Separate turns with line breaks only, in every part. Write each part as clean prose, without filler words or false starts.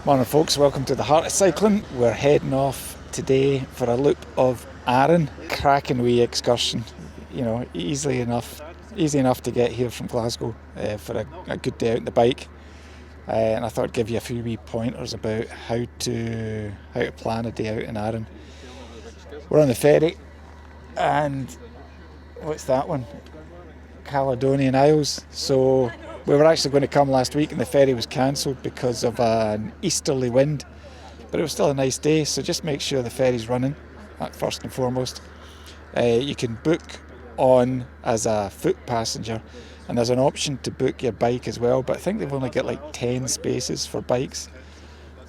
Morning folks, welcome to the Heart of Cycling. We're heading off today for a loop of Arran. Cracking wee excursion, you know, easy enough to get here from Glasgow for a good day out on the bike. And I thought I'd give you a few wee pointers about how to plan a day out in Arran. We're on the ferry, and what's that one? Caledonian Isles. So we were actually going to come last week and the ferry was cancelled because of an easterly wind, but it was still a nice day, so just make sure the ferry's running, first and foremost. You can book on as a foot passenger, and there's an option to book your bike as well, but I think they've only got like 10 spaces for bikes,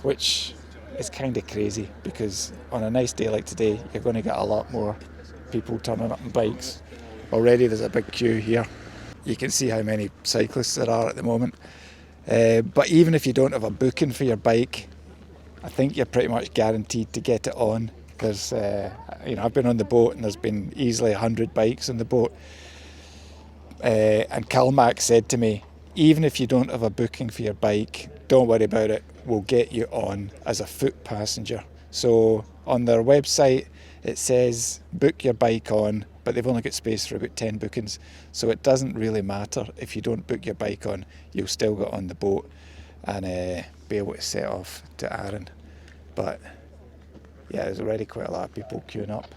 which is kind of crazy because on a nice day like today you're going to get a lot more people turning up on bikes. Already there's a big queue here. You can see how many cyclists there are at the moment. But even if you don't have a booking for your bike, I think you're pretty much guaranteed to get it on. There's, I've been on the boat and there's been easily 100 bikes on the boat. And Calmac said to me, even if you don't have a booking for your bike, don't worry about it. We'll get you on as a foot passenger. So on their website, it says book your bike on, but they've only got space for about 10 bookings. So it doesn't really matter if you don't book your bike on, you'll still get on the boat and be able to set off to Arran. But yeah, there's already quite a lot of people queuing up.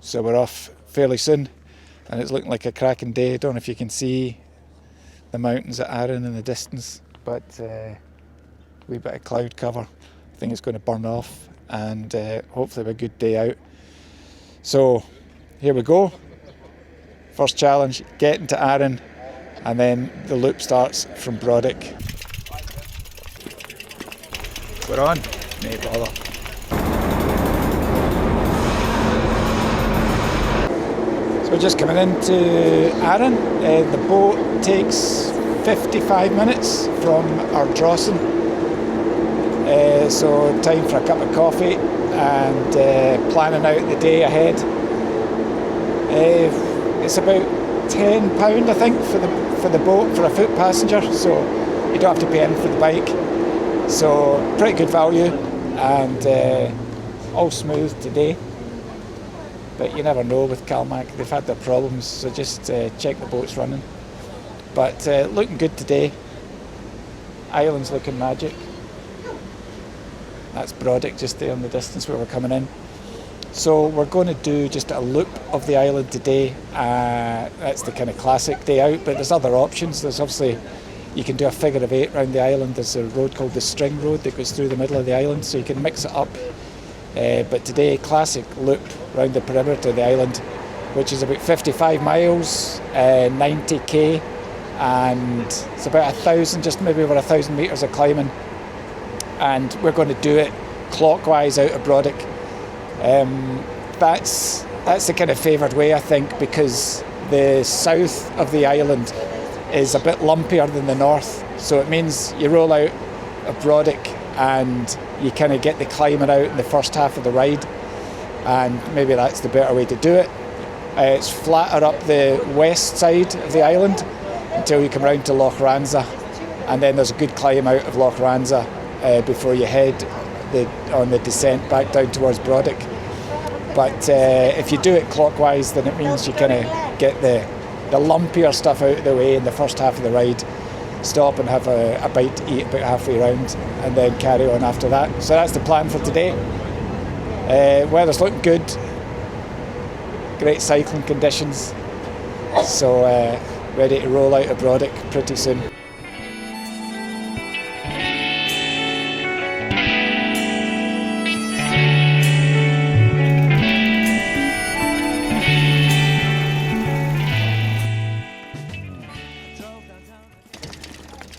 So we're off fairly soon, and it's looking like a cracking day. I don't know if you can see the mountains at Arran in the distance, but a wee bit of cloud cover. I think it's going to burn off, and hopefully have a good day out. So here we go. First challenge, getting to Arran, and then the loop starts from Brodick. We're on, no bother. So we're just coming into Arran. The boat takes 55 minutes from Ardrossan. So time for a cup of coffee and planning out the day ahead. It's about £10 I think for the boat for a foot passenger, so you don't have to pay anything for the bike. So pretty good value, and all smooth today. But you never know with Calmac, they've had their problems, so just check the boat's running. But looking good today. Island's looking magic. That's Brodick just there in the distance where we're coming in. So we're going to do just a loop of the island today. That's the kind of classic day out, but there's other options. There's obviously, you can do a figure of 8 around the island. There's a road called the String Road that goes through the middle of the island, so you can mix it up. But today, classic loop around the perimeter of the island, which is about 55 miles, 90k, and it's about 1,000, just maybe over 1,000 metres of climbing. And we're going to do it clockwise out of Brodick. That's the kind of favoured way, I think, because the south of the island is a bit lumpier than the north. So it means you roll out of Brodick and you kind of get the climbing out in the first half of the ride. And maybe that's the better way to do it. It's flatter up the west side of the island until you come round to Lochranza. And then there's a good climb out of Lochranza before you head on the descent back down towards Brodick. But if you do it clockwise, then it means you kind of get the lumpier stuff out of the way in the first half of the ride, stop and have a bite to eat about halfway round, and then carry on after that. So that's the plan for today. Weather's looking good, great cycling conditions, so ready to roll out of Brodick pretty soon.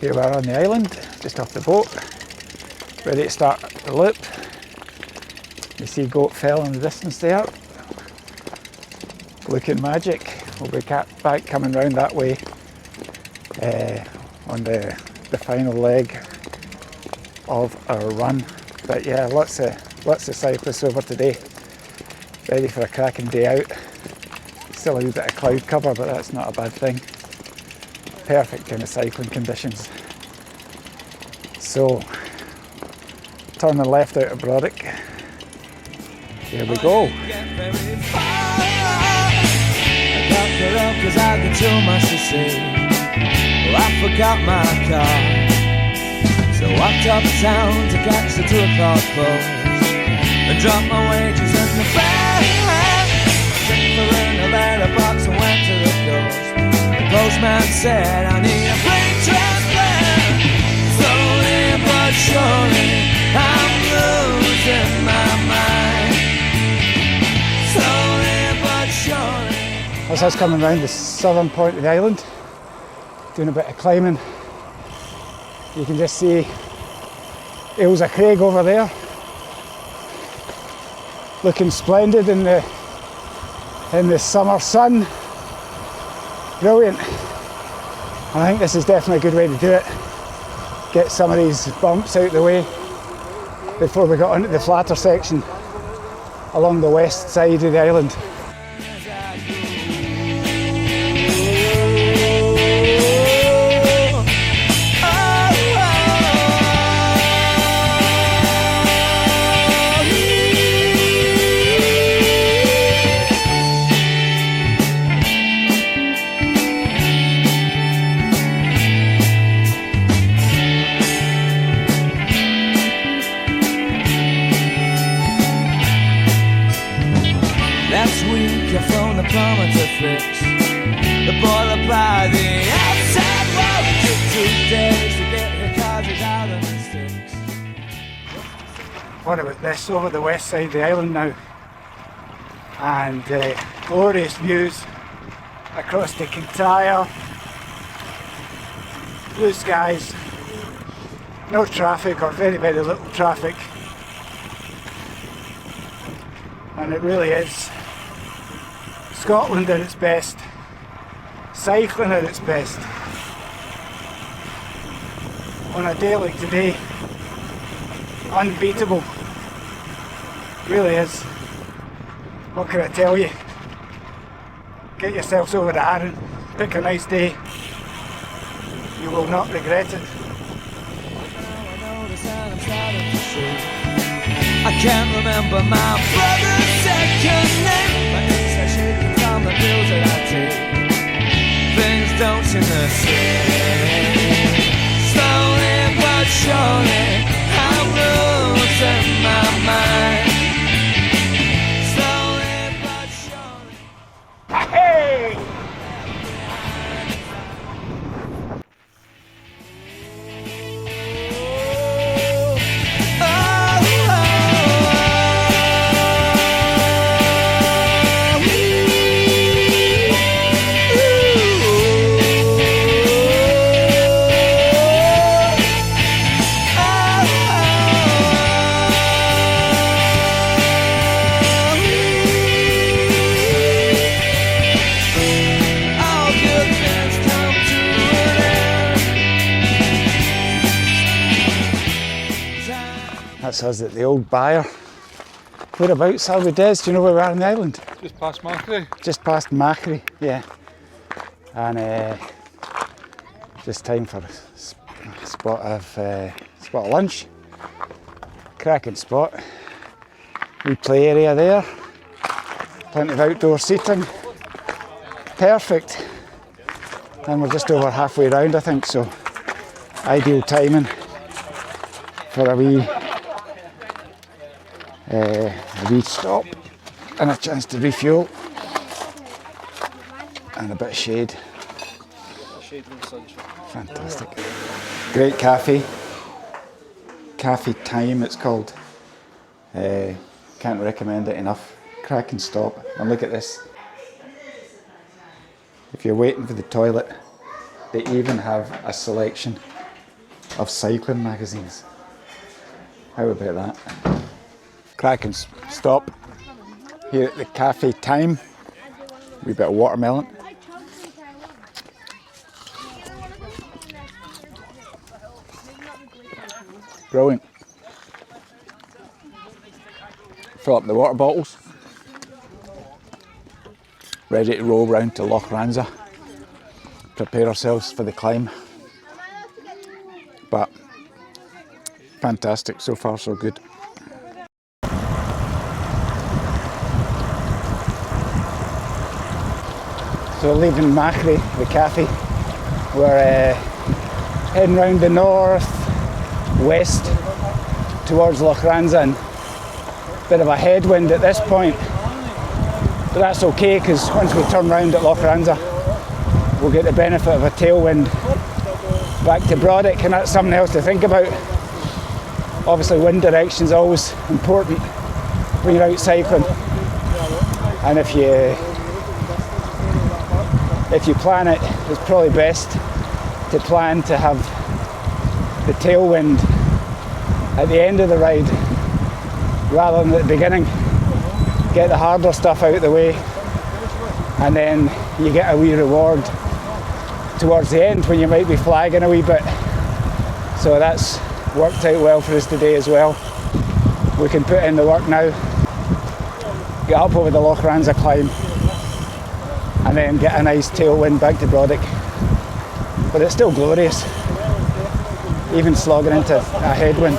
Here we are on the island, just off the boat, ready to start the loop. You see Goat Fell in the distance there, looking magic. We'll be back coming round that way on the final leg of our run. But yeah, lots of cyclists over today, ready for a cracking day out. Still a wee bit of cloud cover, but that's not a bad thing. Perfect kind of cycling conditions. So, turning left out of Brodick. Here we go.
I got cut up 'cause I got too much to say. Well, I forgot my car, so walked uptown to catch the 2 o'clock post and dropped my wages in the bag. Checked for in a letterbox and went to the coast. The postman said I need a brain transplant. Slowly but surely I'm losing my mind. Slowly but surely.
As I was coming round the southern point of the island, doing a bit of climbing, you can just see Ailsa Craig over there, looking splendid in the summer sun. Brilliant. And I think this is definitely a good way to do it. Get some of these bumps out of the way before we got onto the flatter section along the west side of the island.
Last week I phoned the plumber to fix the boiler by the outside wall. It took 2 days to get the cartridge out of the sticks.
What about this over the west side of the island now? And glorious views across the Kintyre. Blue skies, no traffic or very, very little traffic. And it really is Scotland at its best, cycling at its best. On a day like today, unbeatable, really is. What can I tell you? Get yourselves over to Arran, pick a nice day, you will not regret it.
I can't remember my brother's second name. My ex I shaking down the bills that I take. Things don't seem the same. Slowly but surely I'm losing my mind. Slowly but surely.
Hey! That's us at the old byre. Whereabouts are we, Des? Do you know where we are on the island?
Just past Macri.
Just past Macri, yeah. And just time for a spot of lunch. Cracking spot. Wee play area there. Plenty of outdoor seating. Perfect. And we're just over halfway round, I think, so ideal timing for a wee stop and a chance to refuel and a bit of shade. Fantastic. Great cafe. Cafe Time it's called. Can't recommend it enough. Cracking stop. And look at this. If you're waiting for the toilet, they even have a selection of cycling magazines. How about that? Cracking stop here at the Cafe Time. Wee bit of watermelon. Brilliant. Fill up the water bottles. Ready to roll round to Lochranza. Prepare ourselves for the climb. But Fantastic, so far so good. So leaving Machrie, the cafe, we're heading round the north west towards Lochranza, and a bit of a headwind at this point, but that's okay because once we turn round at Lochranza we'll get the benefit of a tailwind back to Brodick, and that's something else to think about. Obviously wind direction is always important when you're out cycling, and if you plan it, it's probably best to plan to have the tailwind at the end of the ride rather than at the beginning. Get the harder stuff out of the way, and then you get a wee reward towards the end when you might be flagging a wee bit. So that's worked out well for us today as well. We can put in the work now, get up over the Lochranza climb, and then get a nice tailwind back to Brodick. But it's still glorious, even slogging into a headwind.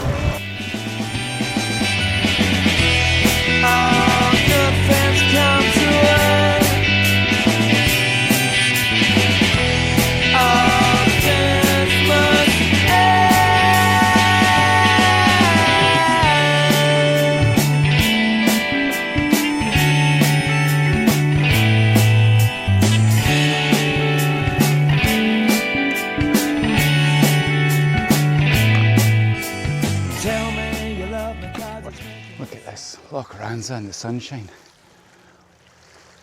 Look at this, Lochranza in the sunshine.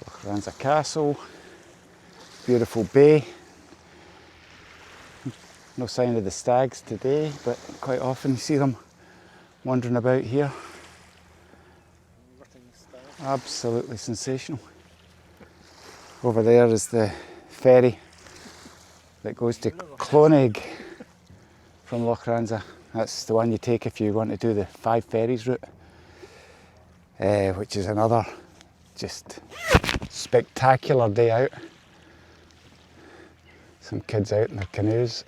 Lochranza Castle, beautiful bay. No sign of the stags today, but quite often you see them wandering about here. Absolutely sensational. Over there is the ferry that goes to Clonegg from Lochranza. That's the one you take if you want to do the 5 ferries route, which is another just spectacular day out. Some kids out in their canoes.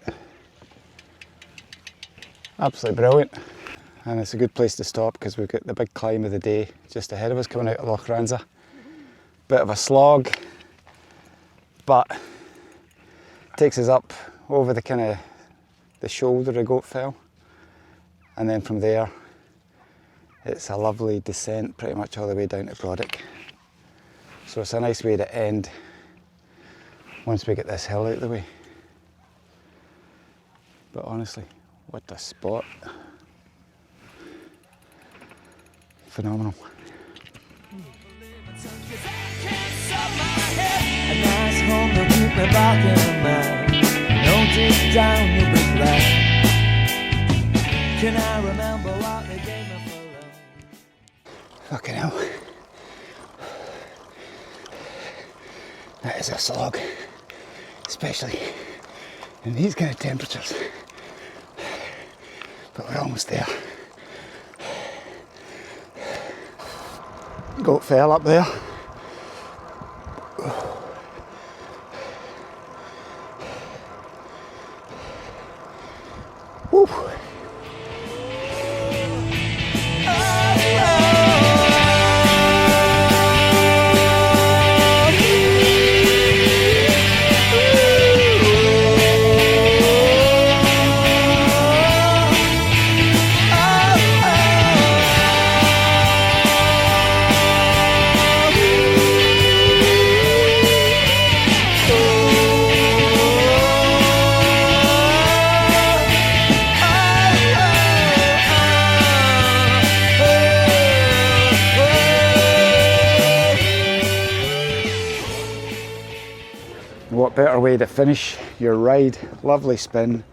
Absolutely brilliant. And it's a good place to stop because we've got the big climb of the day just ahead of us coming out of Lochranza. Bit of a slog, but takes us up over the kind of the shoulder of Goat Fell. And then from there, it's a lovely descent pretty much all the way down to Brodick. So it's a nice way to end once we get this hill out of the way. But honestly, what a spot. Phenomenal.
A nice home to keep me back in the mind. No deep down you'll be glad. Can I remember what they gave me for love?
Fucking hell. That is a slog, especially in these kind of temperatures. But we're almost there. Goat Fell up there. Woo. What better way to finish your ride? Lovely spin.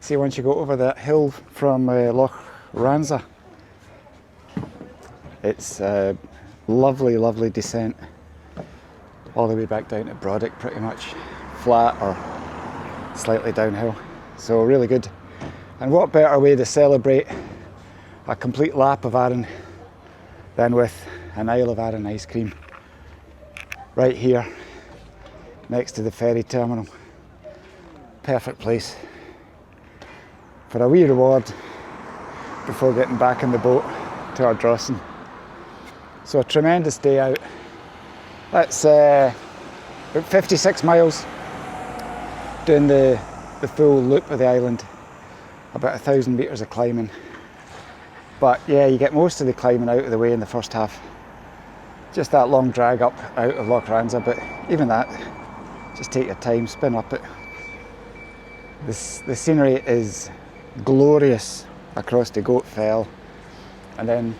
See, once you go over that hill from Lochranza, it's a lovely, lovely descent all the way back down to Brodick, pretty much flat or slightly downhill. So really good. And what better way to celebrate a complete lap of Arran than with an Isle of Arran ice cream right here next to the ferry terminal. Perfect place for a wee reward before getting back in the boat to Ardrossan. So a tremendous day out. That's about 56 miles doing the full loop of the island, about 1,000 metres of climbing. But yeah, you get most of the climbing out of the way in the first half. Just that long drag up out of Lochranza, but even that, just take your time, spin up it. The scenery is glorious across the Goat Fell, and then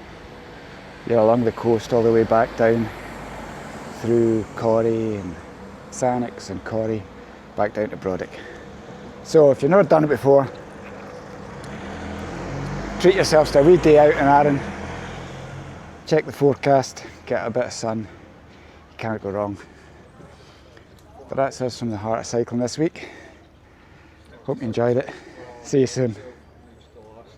you're along the coast all the way back down through Corrie and Sannox and Corrie back down to Brodick. So if you've never done it before, treat yourselves to a wee day out in Arran. Check the forecast, get a bit of sun, you can't go wrong. But that's us from the heart of cycling this week. Hope you enjoyed it. See you soon.